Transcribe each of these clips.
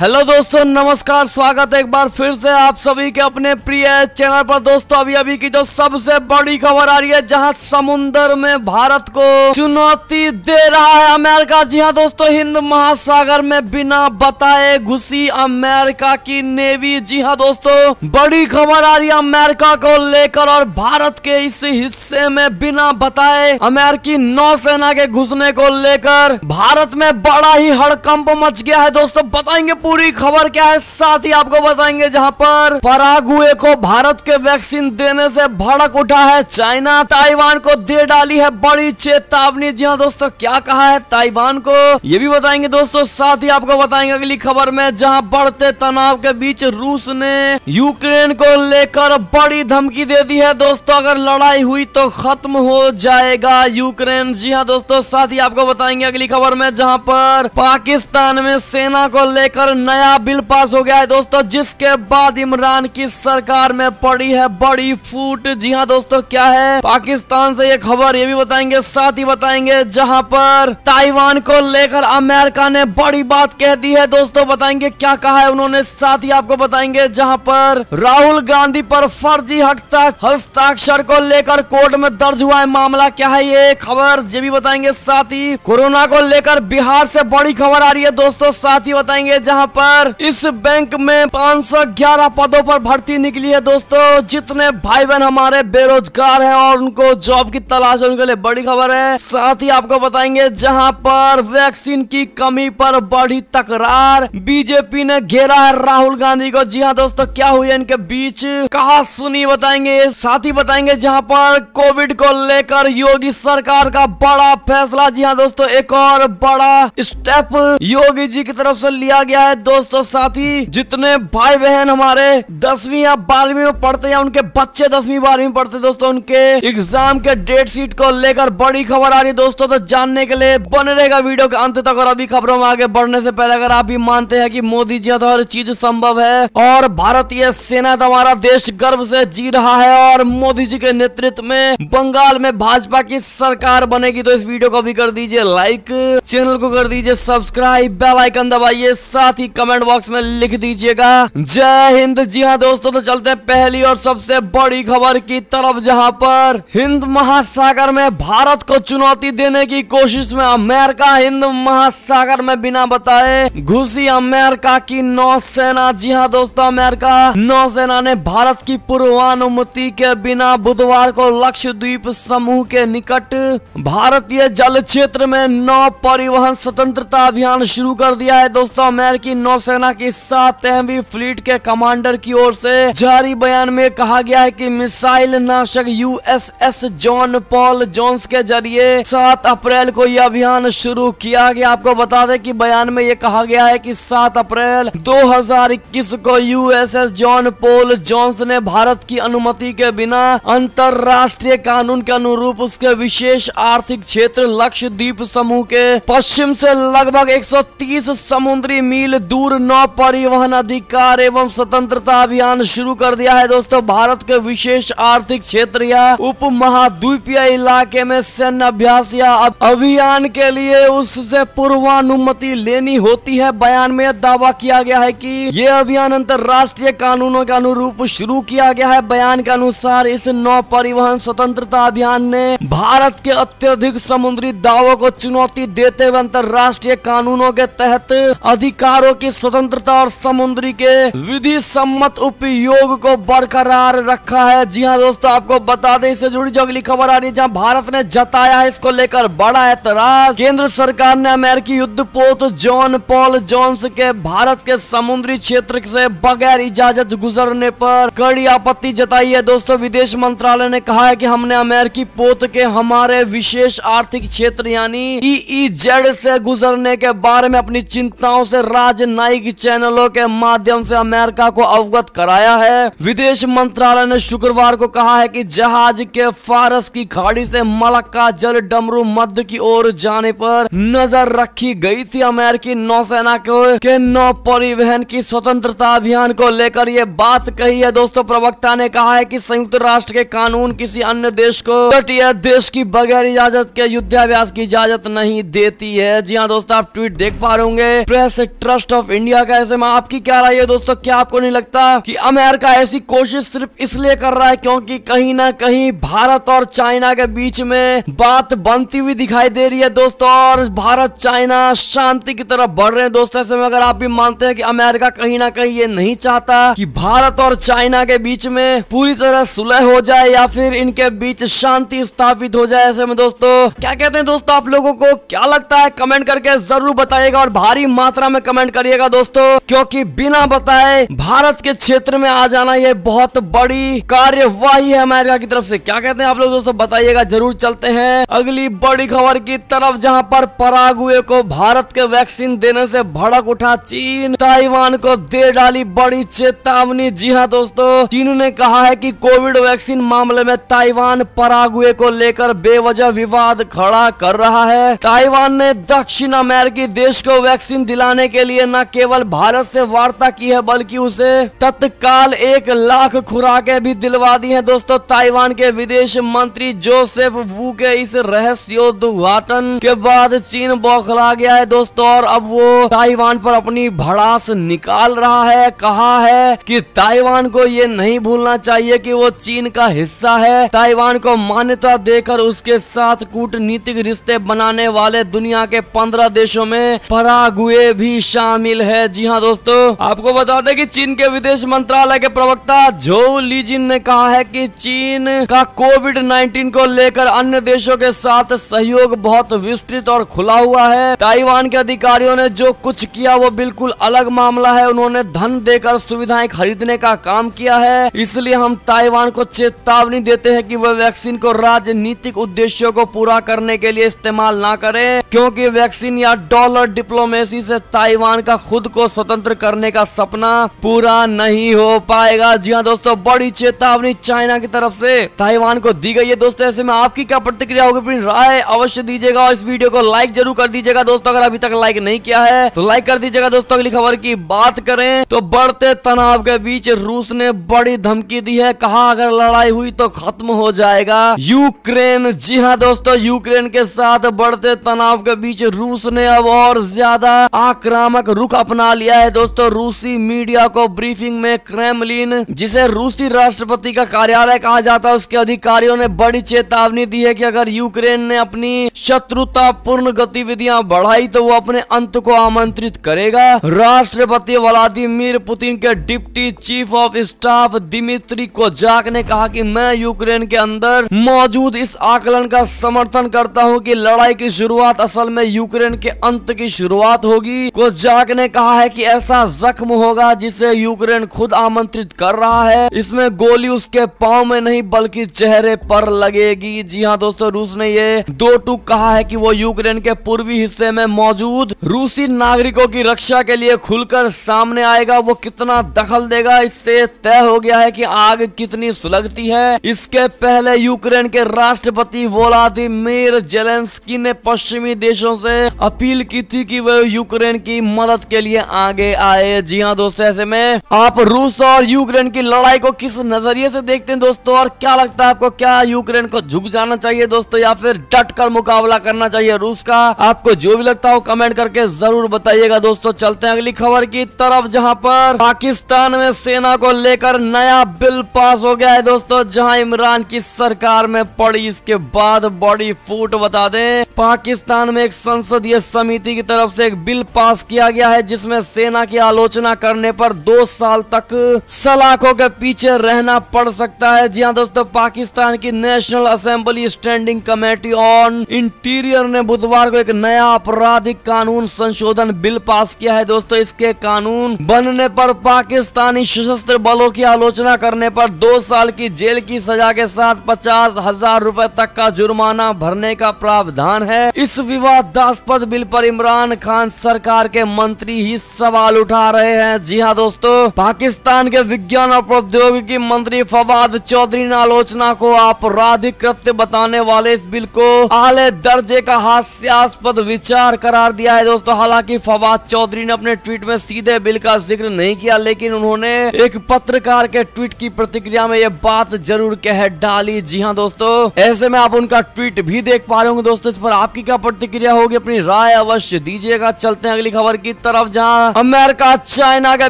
Hello दोस्तों, नमस्कार। स्वागत है एक बार फिर से आप सभी के अपने प्रिय चैनल पर। दोस्तों अभी की जो सबसे बड़ी खबर आ रही है, जहां समुद्र में भारत को चुनौती दे रहा है अमेरिका। जी हां दोस्तों, हिंद महासागर में बिना बताए घुसी अमेरिका की नेवी। जी हां दोस्तों, बड़ी खबर आ रही है अमेरिका को लेकर और भारत के इस हिस्से में बिना बताए अमेरिकी नौसेना के घुसने को लेकर भारत में बड़ा ही हड़कंप मच गया है। दोस्तों बताएंगे पूरी खबर क्या है, साथ ही आपको बताएंगे जहां पर पराग्वे को भारत के वैक्सीन देने से भड़क उठा है चाइना। ताइवान को दे डाली है बड़ी चेतावनी। जी हां दोस्तों, क्या कहा है ताइवान को, ये भी बताएंगे दोस्तों। साथ ही आपको बताएंगे अगली खबर में, जहां बढ़ते तनाव के बीच रूस ने यूक्रेन को लेकर बड़ी धमकी दे दी है। दोस्तों अगर लड़ाई हुई तो खत्म हो जाएगा यूक्रेन। जी हां दोस्तों, साथ ही आपको बताएंगे अगली खबर में, जहां पर पाकिस्तान में सेना को लेकर नया बिल पास हो गया है दोस्तों, जिसके बाद इमरान की सरकार में पड़ी है बड़ी फूट। जी हां दोस्तों, क्या है पाकिस्तान से ये खबर, ये भी बताएंगे। साथ ही बताएंगे जहां पर ताइवान को लेकर अमेरिका ने बड़ी बात कह दी है। दोस्तों बताएंगे क्या कहा है उन्होंने। साथ ही आपको बताएंगे जहां पर राहुल गांधी पर फर्जी हस्ताक्षर को लेकर कोर्ट में दर्ज हुआ है मामला। क्या है ये खबर, ये भी बताएंगे। साथ ही कोरोना को लेकर बिहार से बड़ी खबर आ रही है दोस्तों। साथ ही बताएंगे जहां पर इस बैंक में 511 पदों पर भर्ती निकली है दोस्तों। जितने भाई बहन हमारे बेरोजगार हैं और उनको जॉब की तलाश है, उनके लिए बड़ी खबर है। साथ ही आपको बताएंगे जहां पर वैक्सीन की कमी पर बढ़ी तकरार, बीजेपी ने घेरा है राहुल गांधी को। जी हां दोस्तों, क्या हुई है इनके बीच, कहा सुनी बताएंगे। साथ ही बताएंगे जहां पर कोविड को लेकर योगी सरकार का बड़ा फैसला। जी हां दोस्तों, एक और बड़ा स्टेप योगी जी की तरफ से लिया गया है दोस्तों। साथ ही जितने भाई बहन हमारे 10वीं या 12वीं में पढ़ते हैं, उनके बच्चे 10वीं 12वीं में पढ़ते दोस्तों, उनके एग्जाम के डेट शीट को लेकर बड़ी खबर आ रही है दोस्तों। तो जानने के लिए बने रहेगा वीडियो के अंत तक। और अभी खबरों में आगे बढ़ने से पहले, अगर आप भी मानते हैं कि मोदी जी तो हर चीज संभव है और भारतीय सेना तो हमारा देश गर्व से जी रहा है और मोदी जी के नेतृत्व में बंगाल में भाजपा की सरकार बनेगी, तो इस वीडियो को भी कर दीजिए लाइक, चैनल को कर दीजिए सब्सक्राइब, बेल आइकन दबाइए, साथ ही कमेंट बॉक्स में लिख दीजिएगा जय हिंद। जी हां दोस्तों, तो चलते हैं पहली और सबसे बड़ी खबर की तरफ, जहां पर हिंद महासागर में भारत को चुनौती देने की कोशिश में अमेरिका हिंद महासागर में बिना बताए घुसी अमेरिका की नौसेना। जी हां दोस्तों, अमेरिका नौसेना ने भारत की पूर्वानुमति के बिना बुधवार को लक्षद्वीप समूह के निकट भारतीय जल क्षेत्र में नौ परिवहन स्वतंत्रता अभियान शुरू कर दिया है दोस्तों। अमेरिकी नौसेना की 7वीं फ्लीट के कमांडर की ओर से जारी बयान में कहा गया है कि मिसाइल नाशक USS जॉन पॉल जोन्स के जरिए 7 अप्रैल को यह अभियान शुरू किया गया। आपको बता दें कि बयान में यह कहा गया है कि 7 अप्रैल 2021 को USS जॉन पॉल जोन्स ने भारत की अनुमति के बिना अंतरराष्ट्रीय कानून के अनुरूप उसके विशेष आर्थिक क्षेत्र लक्षद्वीप समूह के पश्चिम से लगभग 130 समुद्री मील दूर नौ परिवहन अधिकार एवं स्वतंत्रता अभियान शुरू कर दिया है दोस्तों। भारत के विशेष आर्थिक क्षेत्र या उप महाद्वीपीय इलाके में सैन्य अभ्यास या अभियान के लिए उससे पूर्वानुमति लेनी होती है। बयान में दावा किया गया है कि यह अभियान अंतरराष्ट्रीय कानूनों के अनुरूप शुरू किया गया है। बयान के अनुसार इस नौ परिवहन स्वतंत्रता अभियान ने भारत के अत्यधिक समुद्री दावों को चुनौती देते हुए अंतरराष्ट्रीय कानूनों के तहत अधिकारों की स्वतंत्रता और समुद्री के विधि सम्मत उपयोग को बरकरार रखा है। जी हां दोस्तों, आपको बता दें इससे जुड़ी जो अगली खबर आ रही है, जहां भारत ने जताया है इसको लेकर बड़ा ऐतराज। केंद्र सरकार ने अमेरिकी युद्धपोत जॉन पॉल जोन्स के भारत के समुद्री क्षेत्र से बगैर इजाजत गुजरने पर कड़ी आपत्ति जताई है दोस्तों। विदेश मंत्रालय ने कहा है कि हमने अमेरिकी पोत के हमारे विशेष आर्थिक क्षेत्र यानी EEZ से गुजरने के बारे में अपनी चिंताओं से राजनयिक चैनलों के माध्यम से अमेरिका को अवगत कराया है। विदेश मंत्रालय ने शुक्रवार को कहा है कि जहाज के फारस की खाड़ी से मलक्का जल डमरू मध्य की ओर जाने पर नजर रखी गई थी। अमेरिकी नौसेना के नौ परिवहन की स्वतंत्रता अभियान को लेकर ये बात कही है दोस्तों। प्रवक्ता ने कहा है कि संयुक्त राष्ट्र के कानून किसी अन्य देश को तटीय देश की बगैर इजाजत के युद्धाभ्यास की इजाजत नहीं देती है। जी हाँ दोस्तों, आप ट्वीट देख पा रहे होंगे। Press Trust coast of India का। ऐसे में आपकी क्या राय है दोस्तों? क्या आपको नहीं लगता कि अमेरिका ऐसी कोशिश सिर्फ इसलिए कर रहा है क्योंकि कहीं ना कहीं भारत और चाइना के बीच में बात बनती हुई दिखाई दे रही है दोस्तों, और भारत चाइना शांति की तरफ बढ़ रहे हैं दोस्तों। ऐसे में अगर आप भी मानते हैं कि अमेरिका कहीं ना कहीं ये नहीं चाहता कि भारत और चाइना के बीच में पूरी तरह सुलह हो जाए या फिर इनके बीच शांति स्थापित हो जाए, ऐसे में दोस्तों क्या कहते हैं दोस्तों? आप लोगों को क्या लगता है कमेंट करके जरूर बताइएगा, और भारी मात्रा में कमेंट करिएगा दोस्तों, क्योंकि बिना बताए भारत के क्षेत्र में आ जाना ये बहुत बड़ी कार्यवाही है अमेरिका की तरफ से। क्या कहते हैं आप लोग दोस्तों? बताइएगा जरूर। चलते हैं अगली बड़ी खबर की तरफ, जहां पर पराग्वे को भारत के वैक्सीन देने से भड़क उठा चीन, ताइवान को दे डाली बड़ी चेतावनी। जी हां दोस्तों, चीन ने कहा है कि कोविड वैक्सीन मामले में ताइवान पराग्वे को लेकर बेवजह विवाद खड़ा कर रहा है। ताइवान ने दक्षिण अमेरिकी देश को वैक्सीन दिलाने के लिए न केवल भारत से वार्ता की है बल्कि उसे तत्काल 1 लाख खुराकें भी दिलवा दी हैं दोस्तों। ताइवान के विदेश मंत्री जोसेफ वू के इस रहस्योद्घाटन के बाद चीन बौखला गया है दोस्तों, और अब वो ताइवान पर अपनी भड़ास निकाल रहा है। कहा है कि ताइवान को ये नहीं भूलना चाहिए कि वो चीन का हिस्सा है। ताइवान को मान्यता देकर उसके साथ कूटनीतिक रिश्ते बनाने वाले दुनिया के 15 देशों में पराग्वे भी शामिल है। जी हाँ दोस्तों, आपको बता दें कि चीन के विदेश मंत्रालय के प्रवक्ता झोउ लीजिन ने कहा है कि चीन का कोविड-19 को लेकर अन्य देशों के साथ सहयोग बहुत विस्तृत और खुला हुआ है। ताइवान के अधिकारियों ने जो कुछ किया वो बिल्कुल अलग मामला है। उन्होंने धन देकर सुविधाएं खरीदने का काम किया है, इसलिए हम ताइवान को चेतावनी देते हैं कि वह वैक्सीन को राजनीतिक उद्देश्यों को पूरा करने के लिए इस्तेमाल ना करें, क्योंकि वैक्सीन या डॉलर डिप्लोमेसी से ताइवान का खुद को स्वतंत्र करने का सपना पूरा नहीं हो पाएगा। जी हाँ दोस्तों, बड़ी चेतावनी चाइना की तरफ से ताइवान को दी गई है दोस्तों। ऐसे में आपकी क्या प्रतिक्रिया होगी? अपनी राय अवश्य दीजिएगा, और इस वीडियो को लाइक जरूर कर दीजिएगा दोस्तों। अगर अभी तक लाइक नहीं किया है तो लाइक कर दीजिएगा दोस्तों। अगली खबर की बात करें तो बढ़ते तनाव के बीच रूस ने बड़ी धमकी दी है। कहा अगर लड़ाई हुई तो खत्म हो जाएगा यूक्रेन। जी हाँ दोस्तों, यूक्रेन के साथ बढ़ते तनाव के बीच रूस ने अब और ज्यादा आक्रामक रुख अपना लिया है दोस्तों। रूसी मीडिया को ब्रीफिंग में क्रेमलिन, जिसे रूसी राष्ट्रपति का कार्यालय कहा जाता है, उसके अधिकारियों ने बड़ी चेतावनी दी है कि अगर यूक्रेन ने अपनी शत्रुतापूर्ण गतिविधियां बढ़ाई तो वो अपने अंत को आमंत्रित करेगा। राष्ट्रपति व्लादिमीर पुतिन के deputy chief of staff Dmitry Kozak ने कहा कि मैं यूक्रेन के अंदर मौजूद इस आकलन का समर्थन करता हूं कि लड़ाई की शुरुआत असल में यूक्रेन के अंत की शुरुआत होगी। कोजाक ने कहा है कि ऐसा जख्म होगा जिसे यूक्रेन खुद आमंत्रित कर रहा है। इसमें गोली उसके पांव में नहीं बल्कि चेहरे पर लगेगी। जी हाँ दोस्तों, रूस ने ये 2 टूक कहा है कि वो यूक्रेन के पूर्वी हिस्से में मौजूद रूसी नागरिकों की रक्षा के लिए खुलकर सामने आएगा। वो कितना दखल देगा इससे तय हो गया है कि आग कितनी सुलगती है। इसके पहले यूक्रेन के राष्ट्रपति व्लादिमीर जेलेंस्की ने पश्चिमी देशों से अपील की थी कि वे यूक्रेन की मदद के लिए आगे आए। जी हाँ दोस्तों, ऐसे में आप रूस और यूक्रेन की लड़ाई को किस नजरिए से देखते हैं दोस्तों, और क्या लगता है आपको? क्या यूक्रेन को झुक जाना चाहिए दोस्तों या फिर डट कर मुकाबला करना चाहिए रूस का? आपको जो भी लगता हो कमेंट करके जरूर बताइएगा दोस्तों। चलते हैं अगली खबर की तरफ, जहां पर पाकिस्तान में सेना को लेकर नया बिल पास हो गया है दोस्तों, जहां इमरान की सरकार में पड़ी इसके बाद बड़ी फूट। बता दें, पाकिस्तान में एक संसदीय समिति की तरफ से एक बिल पास किया गया है जिसमें सेना की आलोचना करने पर 2 साल तक सलाखों के पीछे रहना पड़ सकता है। जी हाँ दोस्तों, पाकिस्तान की national assembly standing committee on interior ने बुधवार को एक नया आपराधिक कानून संशोधन बिल पास किया है दोस्तों। इसके कानून बनने पर पाकिस्तानी सशस्त्र बलों की आलोचना करने पर 2 साल की जेल की सजा के साथ 50,000 रुपए तक का जुर्माना भरने का प्रावधान है। इस विवादास्पद बिल पर इमरान खान सरकार के मंत्री ही सवाल उठा रहे हैं। जी हाँ दोस्तों, पाकिस्तान के विज्ञान और प्रौद्योगिकी मंत्री फवाद चौधरी ने आलोचना को आपराधिक कृत्य बताने वाले इस बिल को आले दर्जे का हास्यास्पद विचार करार दिया है दोस्तों। हालांकि फवाद चौधरी ने अपने ट्वीट में सीधे बिल का जिक्र नहीं किया, लेकिन उन्होंने एक पत्रकार के ट्वीट की प्रतिक्रिया में यह बात जरूर कह डाली। जी हाँ दोस्तों, ऐसे में आप उनका ट्वीट भी देख पा रहे होंगे दोस्तों। इस पर आपकी क्या प्रतिक्रिया होगी? अपनी राय अवश्य दीजिएगा। चलते हैं अगली खबर की की तरफ, जहां अमेरिका चाइना के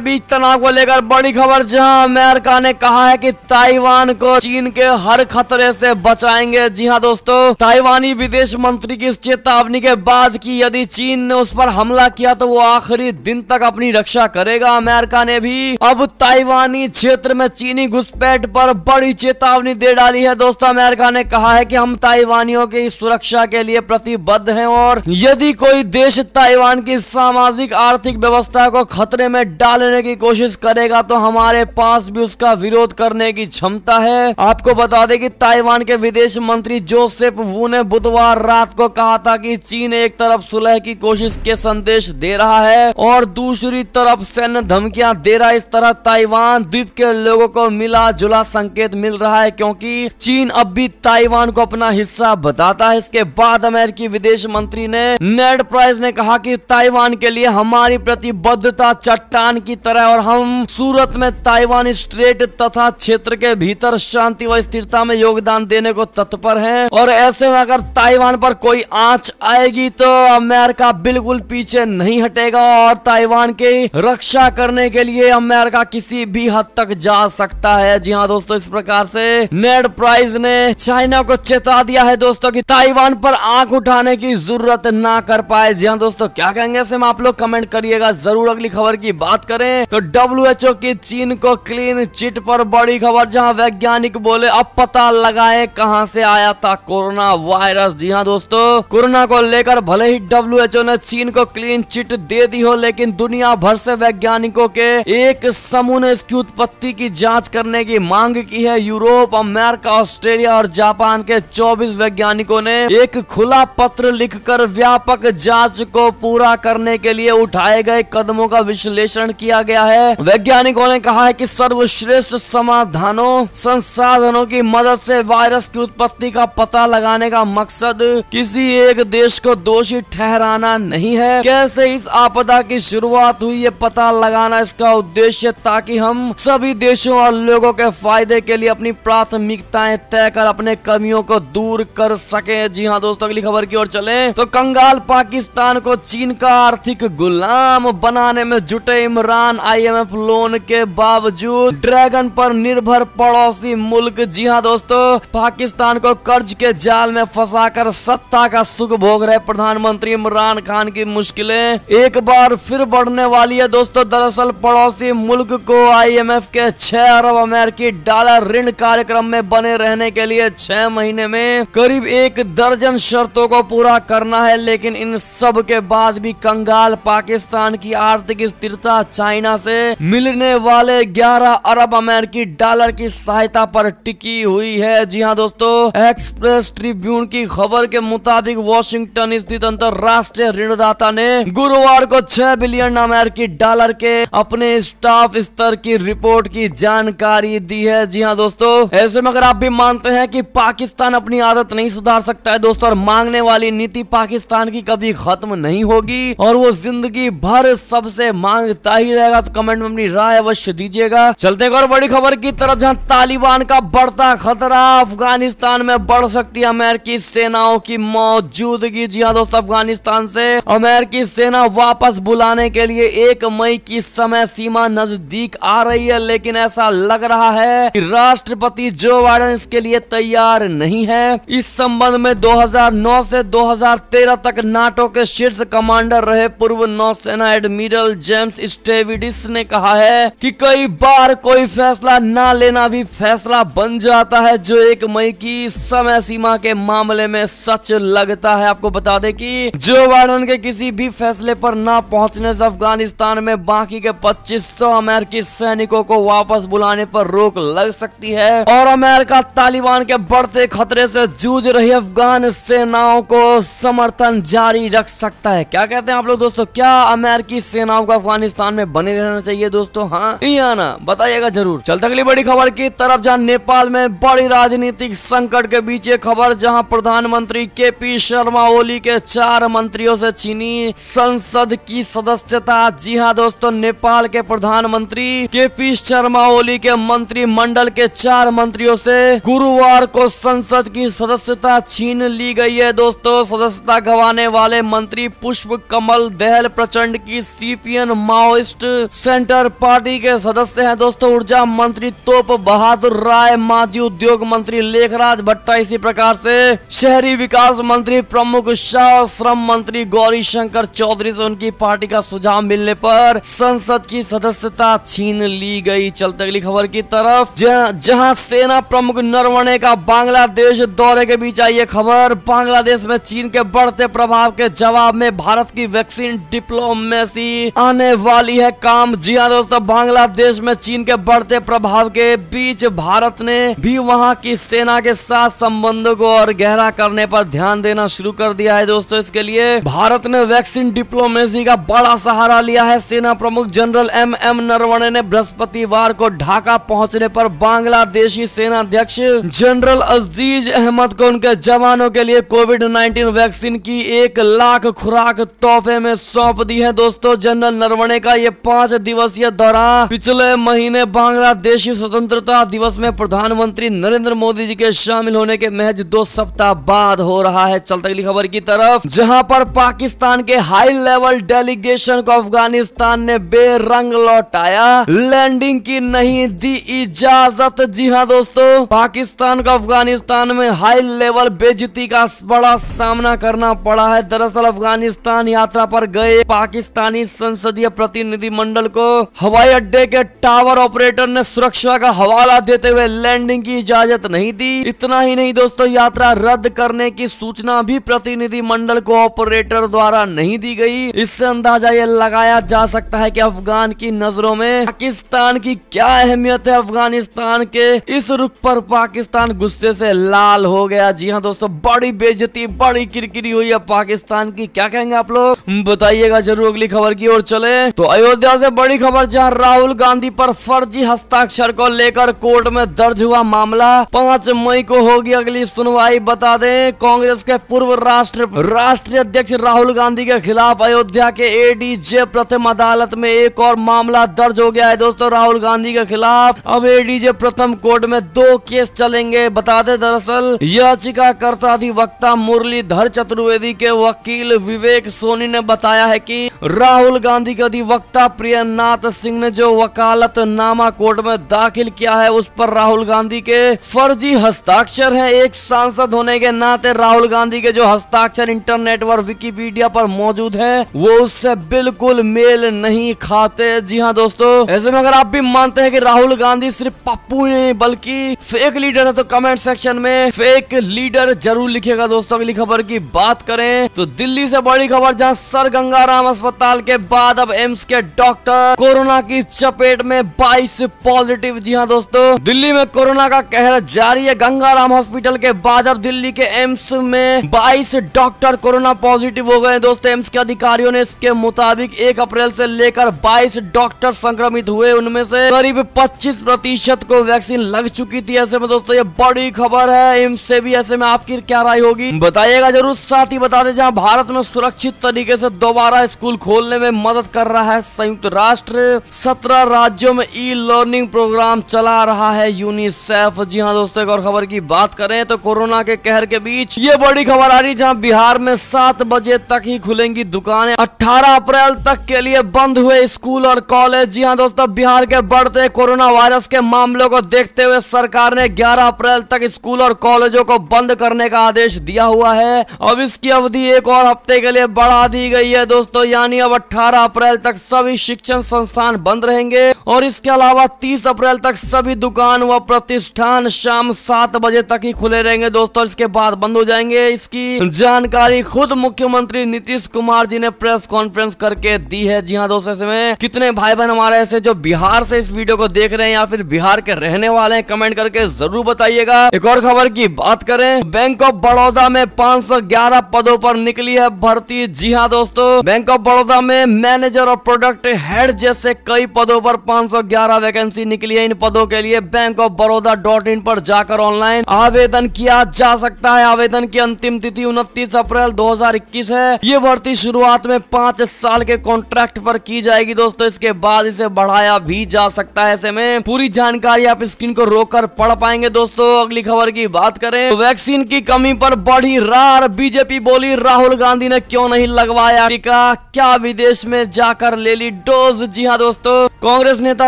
बीच तनाव को लेकर बड़ी खबर, जहां अमेरिका ने कहा है कि ताइवान को चीन के हर खतरे से बचाएंगे। जी हां दोस्तों, ताइवानी विदेश मंत्री की इस चेतावनी के बाद कि यदि चीन ने उस पर हमला किया तो वो आखिरी दिन तक अपनी रक्षा करेगा, अमेरिका ने भी अब ताइवानी क्षेत्र में चीनी घुसपैठ पर बड़ी चेतावनी दे डाली है। दोस्तों, अमेरिका ने कहा है कि हम ताइवानियों की सुरक्षा के लिए प्रतिबद्ध हैं और यदि कोई देश ताइवान की सामाजिक आर्थिक व्यवस्था को खतरे में डालने की कोशिश करेगा तो हमारे पास भी उसका विरोध करने की क्षमता है। आपको बता दें कि ताइवान के विदेश मंत्री जोसेफ वू ने बुधवार रात को कहा था कि चीन एक तरफ सुलह की कोशिश के संदेश दे रहा है और दूसरी तरफ सैन्य धमकियां दे रहा है। इस तरह ताइवान द्वीप के लोगों को मिला जुला संकेत मिल रहा है, क्योंकि चीन अब भी ताइवान को अपना हिस्सा बताता है। इसके बाद अमेरिकी विदेश मंत्री ने नेड प्राइस ने कहा कि ताइवान के लिए हमारी प्रतिबद्धता चट्टान की तरह और हम सूरत में ताइवान स्ट्रेट तथा क्षेत्र के भीतर शांति व स्थिरता में योगदान देने को तत्पर हैं और ऐसे में अगर ताइवान पर कोई आंच आएगी तो अमेरिका बिल्कुल पीछे नहीं हटेगा और ताइवान की रक्षा करने के लिए अमेरिका किसी भी हद तक जा सकता है। जी हाँ दोस्तों, इस प्रकार से नेड प्राइस ने चाइना को चेता दिया है दोस्तों कि ताइवान पर आंख उठाने की जरूरत ना कर पाए। जी हाँ दोस्तों, क्या कहेंगे ऐसे में आप लोग कमेंट करिएगा जरूर। अगली खबर की बात करें तो WHO की चीन को क्लीन चिट पर बड़ी खबर, जहां वैज्ञानिक बोले अब पता लगाए कहां से आया था कोरोना वायरस। जी हाँ दोस्तों, कोरोना को लेकर भले ही WHO ने चीन को क्लीन चिट दे दी हो, लेकिन दुनिया भर से वैज्ञानिकों के एक समूह ने इसकी उत्पत्ति की जांच करने की मांग की है। यूरोप, अमेरिका, ऑस्ट्रेलिया और जापान के 24 वैज्ञानिकों ने एक खुला पत्र लिखकर व्यापक जांच को पूरा करने के लिए उठाए गए कदमों का विश्लेषण किया गया है। वैज्ञानिकों ने कहा है कि सर्वश्रेष्ठ समाधानों संसाधनों की मदद से वायरस की उत्पत्ति का पता लगाने का मकसद किसी एक देश को दोषी ठहराना नहीं है। कैसे इस आपदा की शुरुआत हुई ये पता लगाना इसका उद्देश्य, ताकि हम सभी देशों और लोगों के फायदे के लिए अपनी प्राथमिकताएं तय कर अपने कमियों को दूर कर सके। जी हाँ दोस्तों, अगली खबर की ओर चले तो कंगाल पाकिस्तान को चीन का आर्थिक गुलाम बनाने में जुटे इमरान, IMF लोन के बावजूद ड्रैगन पर निर्भर पड़ोसी मुल्क। जी हाँ दोस्तों, पाकिस्तान को कर्ज के जाल में फंसाकर सत्ता का सुख भोग रहे प्रधानमंत्री इमरान खान की मुश्किलें एक बार फिर बढ़ने वाली है। दोस्तों, दरअसल पड़ोसी मुल्क को IMF के 6 अरब अमेरिकी डॉलर ऋण कार्यक्रम में बने रहने के लिए 6 महीने में करीब 1 दर्जन शर्तों को पूरा करना है, लेकिन इन सब के बाद भी कंगाल पाकिस्तान की आर्थिक स्थिरता चाइना से मिलने वाले 11 अरब अमेरिकी डॉलर की सहायता पर टिकी हुई है। जी हाँ दोस्तों, एक्सप्रेस ट्रिब्यून की खबर के मुताबिक वॉशिंगटन स्थित अंतरराष्ट्रीय ऋणदाता ने गुरुवार को 6 बिलियन अमेरिकी डॉलर के अपने स्टाफ स्तर की रिपोर्ट की जानकारी दी है। जी हाँ दोस्तों, ऐसे में अगर आप भी मानते हैं कि पाकिस्तान अपनी आदत नहीं सुधार सकता है दोस्तों और मांगने वाली नीति पाकिस्तान की कभी खत्म नहीं होगी और वो जिंदगी भर सबसे मांगता ही रहेगा, तो कमेंट में अपनी राय अवश्य दीजिएगा। चलते एक और बड़ी खबर की तरफ, जहां तालिबान का बढ़ता खतरा, अफगानिस्तान में बढ़ सकती है अमेरिकी सेनाओं की मौजूदगी। जी हाँ दोस्तों, अफगानिस्तान से अमेरिकी सेना वापस बुलाने के लिए 1 मई की समय सीमा नजदीक आ रही है, लेकिन ऐसा लग रहा है कि राष्ट्रपति जो बाइडेन इसके लिए तैयार नहीं है। इस संबंध में 2009 से 2013 तक नाटो के शीर्ष कमांडर रहे पूर्व नौसेना एडमिरल जेम्स स्टेविडिस ने कहा है कि कई बार कोई फैसला ना लेना भी फैसला बन जाता है, जो 1 मई की समय सीमा के मामले में सच लगता है। आपको बता दें कि जो बाइडेन के किसी भी फैसले पर ना पहुंचने से अफगानिस्तान में बाकी के 2500 अमेरिकी सैनिकों को वापस बुलाने पर रोक लग सकती है और अमेरिका तालिबान के बढ़ते खतरे से जूझ रही अफगान सेनाओं को समर्थन जारी रख सकता है। क्या कहते हैं आप लोग दोस्तों, क्या अमेरिकी सेनाओं को अफगानिस्तान में बने रहना चाहिए दोस्तों? हाँ या ना, बताइएगा जरूर। चलते अगली बड़ी खबर की तरफ, जहां नेपाल में बड़ी राजनीतिक संकट के बीच एक खबर, जहां प्रधानमंत्री KP शर्मा ओली के 4 मंत्रियों से चीनी संसद की सदस्यता। जी हाँ दोस्तों, नेपाल के प्रधानमंत्री KP शर्मा ओली के मंत्रिमंडल के 4 मंत्रियों से गुरुवार को संसद की सदस्यता छीन ली गई है। दोस्तों, सदस्यता गंवाने वाले मंत्री पुष्प कमल दहल प्रचंड की सीपीएन माओइस्ट सेंटर पार्टी के सदस्य हैं दोस्तों ऊर्जा मंत्री तोप बहादुर राय, माजी उद्योग मंत्री लेखराज भट्टा, इसी प्रकार से शहरी विकास मंत्री प्रमुख शाह और श्रम मंत्री गौरी शंकर चौधरी से उनकी पार्टी का सुझाव मिलने पर संसद की सदस्यता छीन ली गई। चलते अगली खबर की तरफ, जहां सेना प्रमुख नरवणे का बांग्लादेश दौरे के बीच आई खबर। बांग्लादेश में चीन के बढ़ते प्रभाव के जवाब में भारत की वैक्सीन डिप्लोमेसी आने वाली है काम। जी हाँ दोस्तों, बांग्लादेश में चीन के बढ़ते प्रभाव के बीच भारत ने भी वहां की सेना के साथ संबंधों को और गहरा करने पर ध्यान देना शुरू कर दिया है दोस्तों। इसके लिए भारत ने वैक्सीन डिप्लोमेसी का बड़ा सहारा लिया है। सेना प्रमुख जनरल एम नरवणे ने बृहस्पतिवार को ढाका पहुंचने पर बांग्लादेशी सेना अध्यक्ष जनरल अजीज अहमद को उनके जवानों के लिए कोविड-19 वैक्सीन की 1 लाख खुराक तोहफे में सौंप दी है दोस्तों। जनरल नरवणे का ये 5 दिवसीय दौरा पिछले महीने बांग्लादेशी स्वतंत्रता दिवस में प्रधानमंत्री नरेंद्र मोदी जी के शामिल होने के महज 2 सप्ताह बाद हो रहा है। चलते अगली खबर की तरफ, जहां पर पाकिस्तान के हाई लेवल डेलीगेशन को अफगानिस्तान ने बेरंग लौटाया, लैंडिंग की नहीं दी इजाजत। जी हाँ दोस्तों, पाकिस्तान को अफगानिस्तान में हाई लेवल बेइज्जती का बड़ा सामना करना पड़ा है। दरअसल अफगानिस्तान यात्रा पर गए पाकिस्तानी संसदीय प्रतिनिधिमंडल को हवाई अड्डे के टावर ऑपरेटर ने सुरक्षा का हवाला देते हुए लैंडिंग की इजाजत नहीं दी। इतना ही नहीं दोस्तों, यात्रा रद्द करने की सूचना भी प्रतिनिधिमंडल को ऑपरेटर द्वारा नहीं दी गई। इससे अंदाजा ये लगाया जा सकता है कि अफगान की नजरों में पाकिस्तान की क्या अहमियत है। अफगानिस्तान के इस रुख पर पाकिस्तान गुस्से से लाल हो गया। जी हाँ दोस्तों, बड़ी बेइज्जती, बड़ी किरकिरी हुई है पाकिस्तान की। क्या कहेंगे आप लोग, बताइएगा जरूर। अगली खबर की ओर चले तो अयोध्या से बड़ी खबर, जहां राहुल गांधी पर फर्जी हस्ताक्षर को लेकर कोर्ट में दर्ज हुआ मामला। 5 मई को होगी अगली सुनवाई। बता दें, कांग्रेस के पूर्व राष्ट्रीय अध्यक्ष राहुल गांधी के खिलाफ अयोध्या के एडीजे प्रथम अदालत में एक और मामला दर्ज हो गया है दोस्तों। राहुल गांधी के खिलाफ अब एडीजे प्रथम कोर्ट में 2 केस चलेंगे। बता दें, दरअसल याचिकाकर्ता अधिवक्ता मुरलीधर चतुर्वेदी के वकील विवेक सोनी ने बताया है कि राहुल गांधी के अधिवक्ता प्रियनाथ सिंह ने जो वकालतनामा कोर्ट में दाखिल किया है उस पर राहुल गांधी के फर्जी हस्ताक्षर हैं। एक सांसद होने के नाते राहुल गांधी के जो हस्ताक्षर इंटरनेट पर विकिपीडिया पर मौजूद हैं वो उससे बिल्कुल मेल नहीं खाते। जी हाँ दोस्तों, ऐसे में अगर आप भी मानते हैं कि राहुल गांधी सिर्फ पप्पू नहीं बल्कि फेक लीडर है तो कमेंट सेक्शन में फेक लीडर जरूर लिखिएगा दोस्तों। अगली खबर की बात करें तो दिल्ली से बड़ी खबर, जहां सर गंगाराम अस्पताल के बाद अब एम्स के डॉक्टर कोरोना की चपेट में 22 पॉजिटिव। जी हाँ दोस्तों, दिल्ली में कोरोना का कहर जारी है। गंगाराम हॉस्पिटल के बाद अब दिल्ली के एम्स में 22 डॉक्टर कोरोना पॉजिटिव हो गए दोस्तों। एम्स के अधिकारियों ने इसके मुताबिक 1 अप्रैल से लेकर 22 डॉक्टर संक्रमित हुए, उनमें से करीब 25% को वैक्सीन लग चुकी थी। ऐसे में दोस्तों ये बड़ी खबर है एम्स से भी। ऐसे में आपकी क्या राय होगी बताइएगा जरूर। साथ ही बता दें, जहां भारत में सुरक्षित तरीके से दोबारा स्कूल खोलने में मदद कर रहा है संयुक्त राष्ट्र, 17 राज्यों में ई लर्निंग प्रोग्राम चला रहा है यूनिसेफ। जी हाँ दोस्तों, एक और खबर की बात करें तो कोरोना के कहर के बीच ये बड़ी खबर आ रही, जहां बिहार में 7 बजे तक ही खुलेंगी दुकानें। 18 अप्रैल तक के लिए बंद हुए स्कूल और कॉलेज। जी हाँ दोस्तों, बिहार के बढ़ते कोरोना वायरस के मामलों को देखते हुए सरकार ने 11 अप्रैल तक स्कूल और कॉलेजों को बंद करने का आदेश दिया हुआ है। अब इसकी अवधि 1 और हफ्ते के लिए बढ़ा दी गई है दोस्तों, यानी अब 18 अप्रैल तक सभी शिक्षण संस्थान बंद रहेंगे और इसके अलावा 30 अप्रैल तक सभी दुकान व प्रतिष्ठान शाम 7 बजे तक ही खुले रहेंगे दोस्तों, इसके बाद बंद हो जाएंगे। इसकी जानकारी खुद मुख्यमंत्री नीतीश कुमार जी ने प्रेस कॉन्फ्रेंस करके दी है। जी हाँ दोस्तों, ऐसे में कितने भाई बहन हमारे ऐसे जो बिहार से इस वीडियो को देख रहे हैं या फिर बिहार के रहने वाले हैं, कमेंट करके जरूर बताइएगा। एक और खबर की बात करें, बैंक ऑफ बड़ौदा में 511 पदों पर निकली है भर्ती। जी हाँ दोस्तों, बैंक ऑफ बड़ौदा में मैनेजर और प्रोडक्ट हेड जैसे कई पदों पर 511 वैकेंसी निकली है। इन पदों के लिए bankofbaroda.in पर जाकर ऑनलाइन आवेदन किया जा सकता है। आवेदन की अंतिम तिथि 29 अप्रैल 2021 है। ये भर्ती शुरुआत में 5 साल के कॉन्ट्रैक्ट पर की जाएगी दोस्तों, इसके बाद इसे बढ़ाया भी जा सकता है। ऐसे में पूरी जानकारी आप स्क्रीन को रोककर पढ़ पाएंगे दोस्तों। अगली खबर की बात करें तो वैक्सीन की कमी पर बढ़ी रार, बीजेपी बोली राहुल गांधी ने क्यों नहीं लगवाया टीका। क्या विदेश में जाकर ले ली डोज। जी हाँ दोस्तों, कांग्रेस नेता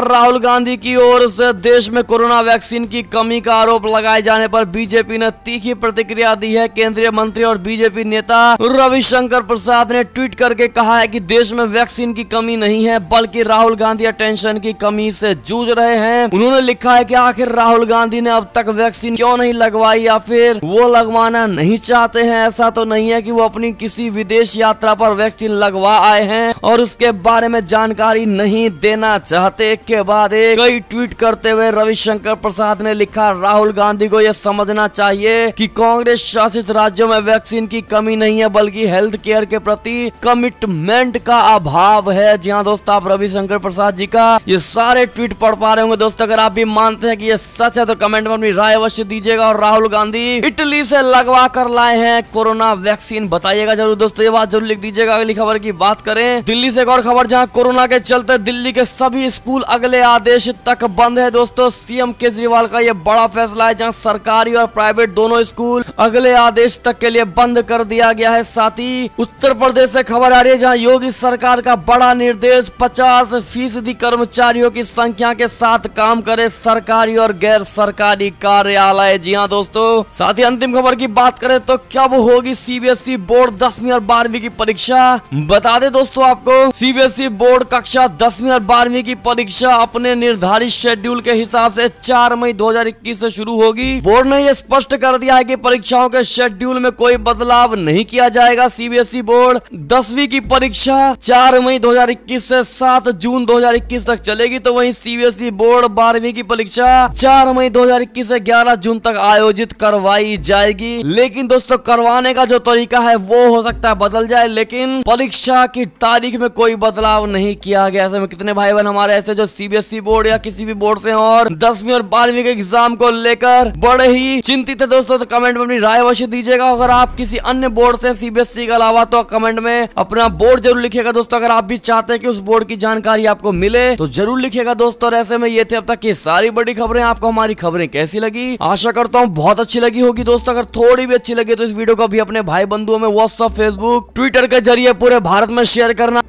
राहुल गांधी की ओर से देश में कोरोना वैक्सीन की कमी का आरोप लगाए जाने पर बीजेपी ने तीखी प्रतिक्रिया दी है। केंद्रीय मंत्री और बीजेपी नेता रविशंकर प्रसाद ने ट्वीट करके कहा है कि देश में वैक्सीन की कमी नहीं है, बल्कि राहुल गांधी अटेंशन की कमी से जूझ रहे हैं। उन्होंने लिखा है कि आखिर राहुल गांधी ने अब तक वैक्सीन क्यों नहीं लगवाई, या फिर वो लगवाना नहीं चाहते हैं। ऐसा तो नहीं है कि वो अपनी किसी विदेश यात्रा पर वैक्सीन लगवा आए हैं और उसके बारे में जानकारी नहीं देना चाहते। के बाद कई ट्वीट करते हुए रविशंकर प्रसाद ने लिखा, राहुल गांधी को यह समझना चाहिए कि कांग्रेस शासित राज्यों में वैक्सीन की कमी नहीं है, बल्कि हेल्थ केयर के प्रति कमिटमेंट का अभाव है। जी हाँ दोस्तों, आप रविशंकर प्रसाद जी का ये सारे ट्वीट पढ़ पा रहे होंगे। दोस्तों अगर आप भी मानते हैं कि ये सच है तो कमेंट में अपनी राय अवश्य दीजिएगा। और राहुल गांधी इटली से लगवा कर लाए हैं कोरोना वैक्सीन, बताइएगा जरूर दोस्तों, ये बात जरूर लिख दीजिएगा। अगली खबर की बात करें, दिल्ली से एक और खबर, जहां कोरोना के चलते दिल्ली के सभी स्कूल अगले आदेश तक बंद है। दोस्तों सीएम केजरीवाल का यह बड़ा फैसला है, जहां सरकारी और प्राइवेट दोनों स्कूल अगले आदेश तक के लिए बंद कर दिया गया है। साथ ही उत्तर प्रदेश से खबर आ रही है, जहां योगी सरकार का बड़ा निर्देश, 50% कर्मचारियों की संख्या के साथ काम करे सरकारी और गैर सरकारी कार्यालय। जी हाँ दोस्तों, साथ ही अंतिम खबर की बात करें तो कब होगी सीबीएसई बोर्ड 10वीं और 12वीं की परीक्षा। बता दें दोस्तों आपको, सीबीएसई बोर्ड कक्षा 10वीं और 12वीं की परीक्षा अपने निर्धारित शेड्यूल के हिसाब से 4 मई 2021 से शुरू होगी। बोर्ड ने यह स्पष्ट कर दिया है कि परीक्षाओं के शेड्यूल में कोई बदलाव नहीं किया जाएगा। सीबीएसई बोर्ड 10वीं की परीक्षा 4 मई 2021 से 7 जून 2021 तक चलेगी, तो वहीं सीबीएसई बोर्ड 12वीं की परीक्षा 4 मई 2021 से 11 जून तक आयोजित करवाई जाएगी। लेकिन दोस्तों करवाने का जो तरीका है वो हो सकता है बदल जाए, लेकिन परीक्षा की तारीख में कोई बदलाव नहीं किया गया। ऐसे में कितने भाई बहन हमारे ऐसे जो सीबीएसई बोर्ड या किसी भी बोर्ड से और 10वीं और 12वीं के एग्जाम को लेकर बड़े ही चिंतित है दोस्तों, तो कमेंट में अपनी राय अवश्य दीजिएगा। अगर आप किसी अन्य बोर्ड से सीबीएसई के अलावा तो कमेंट में अपना बोर्ड जरूर लिखिएगा दोस्तों। अगर आप भी चाहते हैं कि उस बोर्ड की जानकारी आपको मिले तो जरूर लिखिएगा दोस्तों। और ऐसे में ये थे अब तक की सारी बड़ी खबरें। आपको हमारी खबरें कैसी लगी, आशा करता हूँ बहुत अच्छी लगी होगी दोस्तों। अगर थोड़ी भी अच्छी लगी तो इस वीडियो को भी अपने भाई बंधुओं में व्हाट्सएप, फेसबुक, ट्विटर के जरिए पूरे भारत में शेयर करना।